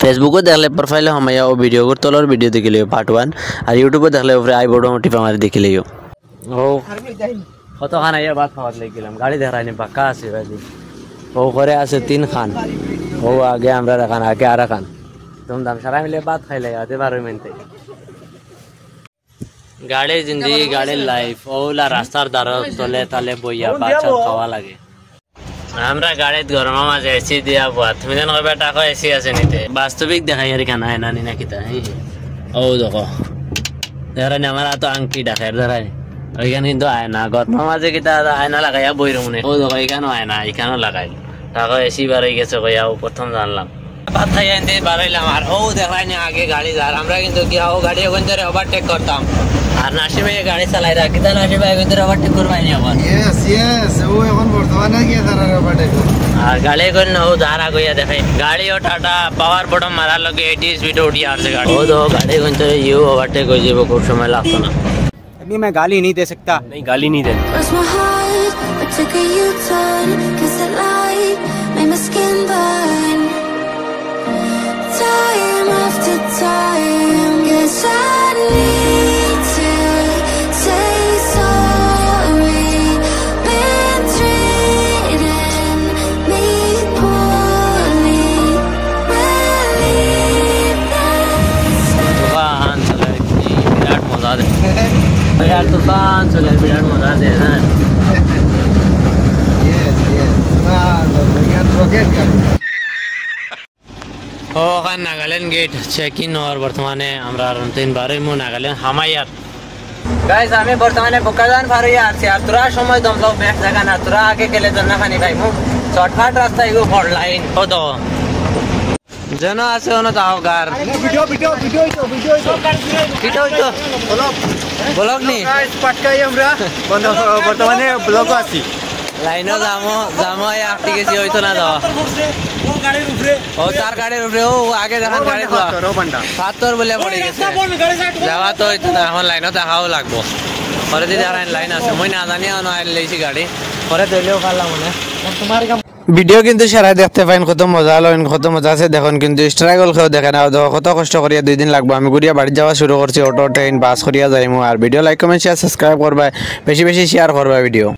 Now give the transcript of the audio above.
फेसबुको देखले प्रोफाइल हमाया ओ वीडियो को तलर वीडियो देख लियो पार्ट 1 और यूट्यूब देखले ऊपर आई बटन टिपा मारी देख लियो ओ কত খান আইয়া ভাত খাওয়াত লাগিলাম গাড়ি দেখাইনি পাক্কা আছে ভাই ও করে আছে 3 খান ও আগে আমরা রাখান আগে আর খান ধুমধাম সারা মিলে ভাত খাইলে আতে 12 মিনিটে গাড়ি জিন্দেগি গাড়ি লাইফ ওলা রাস্তার ধারে তলে তালে বইয়া বাচ্চা খাওয়া লাগে আমরা গাড়িত গরমা মাঝে এসি দিয়া বাত তুমি জানো বেটা কো এসি আছে নিতে বাস্তবিক দেখাই আর কানা না নি না কিতা ও দেখো দেখানি আমার তো আংটি দেখাই দেখাই ওইখানে কিন্তু আয়না গরমা মাঝে কিতা আয়না লাগাইয়া বই রমনে ও দেখো এখানে আয়না এখানেও লাগাই টাকা এসি বাড়ি গেছে কইয়া প্রথম জানলাম ভাত খাইয়া এনতে বাড়াইলাম আর ও দেখাইনি আগে গাড়ি যার আমরা কিন্তু কি ও গাড়ি ওখান থেকে ওভারটেক করতাম আর নাসিম ভাই গাড়ি চালাই রাখি তা নাসিম ভাই ওখান থেকে ওভারটেক করবাই নি আবার ইয়েস ও এখন বর্তমানে কি তারা ওভারটেক আর গাড়ি কোন ও ধারা কইয়া দেখাই গাড়ি ও টাটা পাওয়ার বটন মারার লগে 80 স্পিড উঠি আসছে গাড়ি ও তো গাড়ি কোন থেকে ইউ ওভারটেক হয়ে যাবে খুব সময় লাগতো না अभी मैं गाली नहीं दे सकता नहीं गाली नहीं दे यार तूफान चले बिराट मजा दे ना यस यस यार रॉकेट का ओ खान नागालैंड गेट चेक इन और वर्तमाने আমরা 3 বারে মু নাগাল্যান্ড হামায়াত গাইস আমি বর্তমানে বোকাজান ফারিয়া আছি আর তোরা সময় দমলো ব্যাক জায়গা না তোরা আগে গেলে জন্না খানি ভাই মু শর্টকাট রাস্তা এগো ফর লাইন ও তো জানো আছে ওনা দাও গার ভিডিও তো ব্লগ নি গাইস পাটকাই আমরা বর্তমানে ব্লগ আছি লাইনো জামো এক টিকেছি হইতো না দাও ও গাড়ির উপরে ও তার গাড়ির উপরে ও আগে যখন গাড়ি দাও সাতর বলে পড়ে গেছে যাওয়া তো হইতো না এখন লাইনো দেখাও লাগবো পরে যদি আর লাইন আছে মই না জানি না লাইছি গাড়ি পরে দইলেও খালাম মনে তোমার ভিডিও কিন্তু সারা দেখতে পাইন কত মজা হলো কত মজা আছে দেখুন কিন্তু স্ট্রাগল খেয়ে দেখেন কত কষ্ট করিয়া 2 দিন লাগবো আমি ঘুরিয়া বাড়ি যাওয়া শুরু করছি অটো ট্রেন বাস করিয়া যাইমু আর video like comment share subscribe করবা বেশি বেশি শেয়ার করবা ভিডিও।